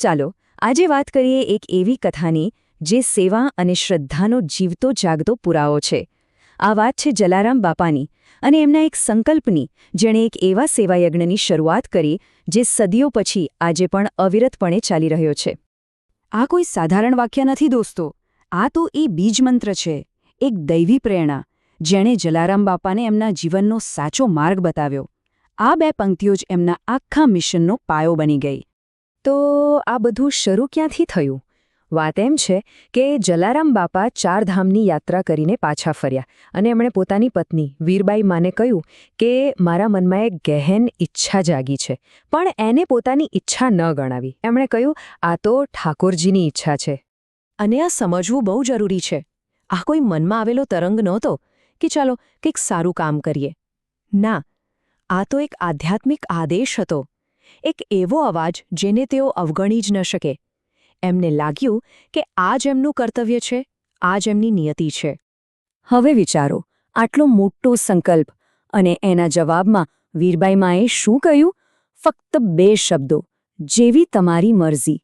ચાલો આજે વાત કરીએ એક એવી કથાની જે સેવા અને શ્રદ્ધાનો જીવતો જાગતો પુરાવો છે. આ વાત છે જલારામ બાપાની અને એમના એક સંકલ્પની, જેણે એક એવા સેવાયજ્ઞની શરૂઆત કરી જે સદીઓ પછી આજે પણ અવિરતપણે ચાલી રહ્યો છે. આ કોઈ સાધારણ વાક્ય નથી દોસ્તો, આ તો એ બીજમંત્ર છે, એક દૈવી પ્રેરણા જેણે જલારામ બાપાને એમના જીવનનો સાચો માર્ગ બતાવ્યો. આ બે પંક્તિઓ જ એમના આખા મિશનનો પાયો બની ગઈ. તો આ બધું શરૂ ક્યાંથી થયું? વાત એમ છે કે જલારામ બાપા ચારધામની યાત્રા કરીને પાછા ફર્યા અને એમણે પોતાની પત્ની વીરબાઈ માને કહ્યું કે મારા મનમાં એક ગહેન ઈચ્છા જાગી છે, પણ એને પોતાની ઈચ્છા ન ગણાવી. એમણે કહ્યું, આ તો ઠાકોરજીની ઈચ્છા છે. અને આ સમજવું બહુ જરૂરી છે. આ કોઈ મનમાં આવેલો તરંગ નહોતો કે ચાલો કંઈક સારું કામ કરીએ. ના, આ તો એક આધ્યાત્મિક આદેશ હતો, એક એવો અવાજ જેને તેઓ અવગણી જ ન શકે. એમને લાગ્યું કે આ જ એમનું કર્તવ્ય છે, આ જ એમની નિયતિ છે. હવે વિચારો, આટલો મોટો સંકલ્પ, અને એના જવાબમાં વીરબાઈ માએ શું કહ્યું? ફક્ત 2 શબ્દો, જેવી તમારી મરજી.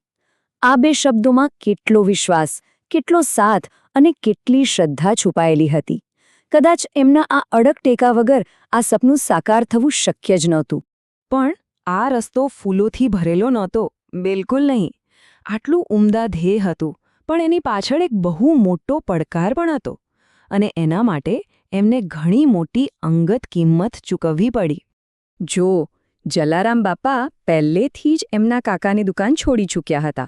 આ 2 શબ્દોમાં કેટલો વિશ્વાસ, કેટલો સાથ અને કેટલી શ્રદ્ધા છુપાયેલી હતી. કદાચ એમના આ અડગ ટેકા વગર આ સપનું સાકાર થવું શક્ય જ નહોતું. પણ આ રસ્તો ફૂલોથી ભરેલો નહોતો, બિલકુલ નહીં. આટલું ઉમદા ધ્યેય હતું, પણ એની પાછળ એક બહુ મોટો પડકાર પણ હતો, અને એના માટે એમને ઘણી મોટી અંગત કિંમત ચૂકવવી પડી. જો જલારામ બાપા પહેલેથી જ એમના કાકાની દુકાન છોડી ચૂક્યા હતા.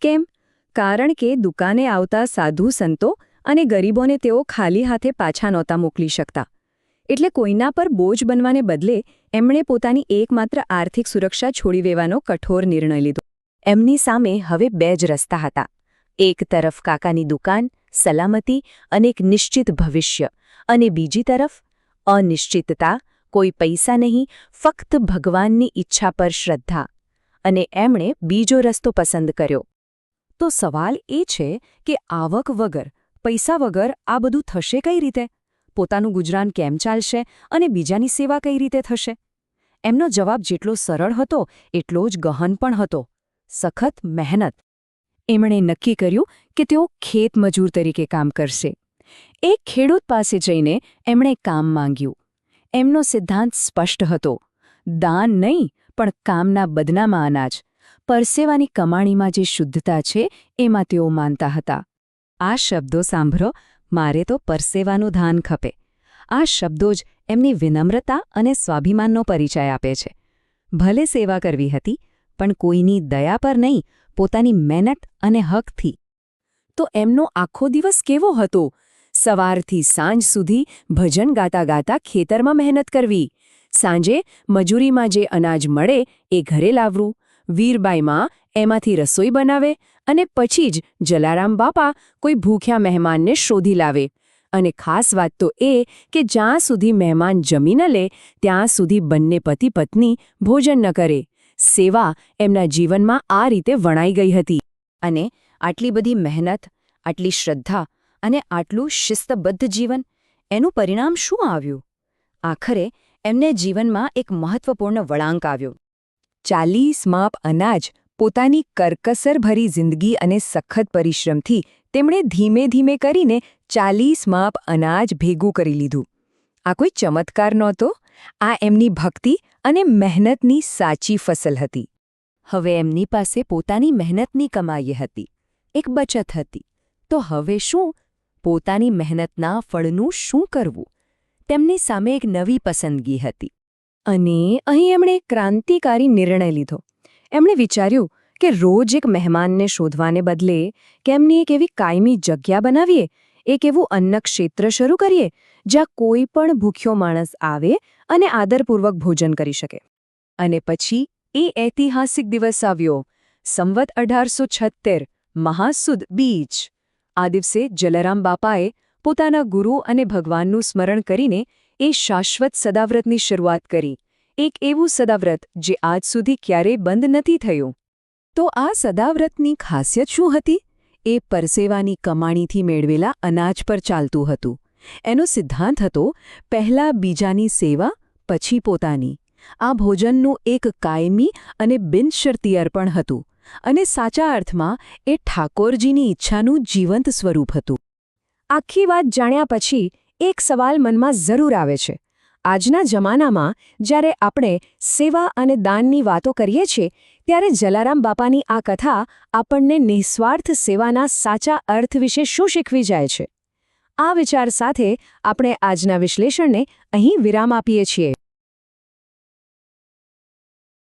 કેમ? કારણ કે દુકાને આવતા સાધુ સંતો અને ગરીબોને તેઓ ખાલી હાથે પાછા નહોતા મોકલી શકતા. એટલે કોઈના પર બોજ બનવાને બદલે એમણે પોતાની એકમાત્ર આર્થિક સુરક્ષા છોડી દેવાનો કઠોર નિર્ણય લીધો. એમની સામે હવે 2 જ રસ્તા હતા. એક તરફ કાકાની દુકાન, સલામતી અને એક નિશ્ચિત ભવિષ્ય, અને બીજી તરફ અનિશ્ચિતતા, કોઈ પૈસા નહીં, ફક્ત ભગવાનની ઈચ્છા પર શ્રદ્ધા. અને એમણે બીજો રસ્તો પસંદ કર્યો. તો સવાલ એ છે કે આવક વગર, પૈસા વગર આ બધું થશે કઈ રીતે? પોતાનું ગુજરાન કેમ ચાલશે અને બીજાની સેવા કઈ રીતે થશે? એમનો જવાબ જેટલો સરળ હતો એટલો જ ગહન પણ હતો. સખત મહેનત. એમણે નક્કી કર્યું કે તેઓ ખેતમજૂર તરીકે કામ કરશે. એક ખેડૂત પાસે જઈને એમણે કામ માંગ્યું. એમનો સિદ્ધાંત સ્પષ્ટ હતો, દાન નહીં, પણ કામના બદલામાં અનાજ. પરસેવાની કમાણીમાં જે શુદ્ધતા છે એમાં તેઓ માનતા હતા. આ શબ્દો સાંભળો, મારે તો પરસેવાનું ધાન ખપે. આ શબ્દો જ એમની વિનમ્રતા અને સ્વાભિમાનનો પરિચય આપે છે. ભલે સેવા કરવી હતી, પણ કોઈની દયા પર નહીં, પોતાની મહેનત અને હકથી. તો એમનો આખો દિવસ કેવો હતો? સવારથી સાંજ સુધી ભજન ગાતા ગાતા ખેતરમાં મહેનત કરવી. સાંજે મજૂરીમાં જે અનાજ મળે એ ઘરે લાવવું. વીરબાઈમાં એમાંથી રસોઈ બનાવે, અને પછી જ જલારામ બાપા કોઈ ભૂખ્યા મહેમાનને શોધી લાવે. અને ખાસ વાત તો એ કે જ્યાં સુધી મહેમાન જમી ન લે ત્યાં સુધી બંને પતિ પત્ની ભોજન ન કરે. સેવા એમના જીવનમાં આ રીતે વણાઈ ગઈ હતી. અને આટલી બધી મહેનત, આટલી શ્રદ્ધા અને આટલું શિસ્તબદ્ધ જીવન, એનું પરિણામ શું આવ્યું? આખરે એમને જીવનમાં એક મહત્વપૂર્ણ વળાંક આવ્યો. 40 માપ અનાજ, પોતાની કરકસરભરી જિંદગી અને સખત પરિશ્રમથી તેમણે ધીમે ધીમે કરીને 40 માપ અનાજ ભેગું કરી લીધું. આ કોઈ ચમત્કાર નહોતો, આ એમની ભક્તિ અને મહેનતની સાચી ફસલ હતી. હવે એમની પાસે પોતાની મહેનતની કમાઈ હતી, એક બચત હતી. તો હવે શું? પોતાની મહેનતના ફળનું શું કરવું? તેમની સામે એક નવી પસંદગી હતી. અને અહીં એમણે એક ક્રાંતિકારી નિર્ણય લીધો. એમણે વિચાર્યું કે રોજ એક મહેમાનને શોધવાને બદલે કેમની એક એવી કાયમી જગ્યા બનાવીએ, એક એવું અન્નક્ષેત્ર શરૂ કરીએ જ્યાં કોઈ પણ ભૂખ્યો માણસ આવે અને આદરપૂર્વક ભોજન કરી શકે. અને પછી એ ઐતિહાસિક દિવસ આવ્યો, સંવત 1876, મહાસુદ બીજ. આ દિવસે જલારામ બાપાએ પોતાના ગુરુ અને ભગવાનનું સ્મરણ કરીને એ શાશ્વત સદાવ્રતની શરૂઆત કરી. એક એવું સદાવ્રત જે આજ સુધી ક્યારેય બંધ નથી થયું. તો આ સદાવ્રતની ખાસિયત શું હતી? એ પરસેવાની કમાણીથી મેળવેલા અનાજ પર ચાલતું હતું. એનો સિદ્ધાંત હતો, પહેલા બીજાની સેવા, પછી પોતાની. આ ભોજનનું એક કાયમી અને બિનશરતી અર્પણ હતું. અને સાચા અર્થમાં એ ઠાકોરજીની ઈચ્છાનું જીવંત સ્વરૂપ હતું. આખી વાત જાણ્યા પછી એક સવાલ મનમાં જરૂર આવે છે. આજના જમાનામાં જ્યારે આપણે સેવા અને દાનની વાતો કરીએ છીએ ત્યારે જલારામ બાપાની આ કથા આપણને નિસ્વાર્થ સેવાના સાચા અર્થ વિશે શું શીખવી જાય છે? આ વિચાર સાથે આપણે આજના વિશ્લેષણને અહીં વિરામ આપીએ છીએ.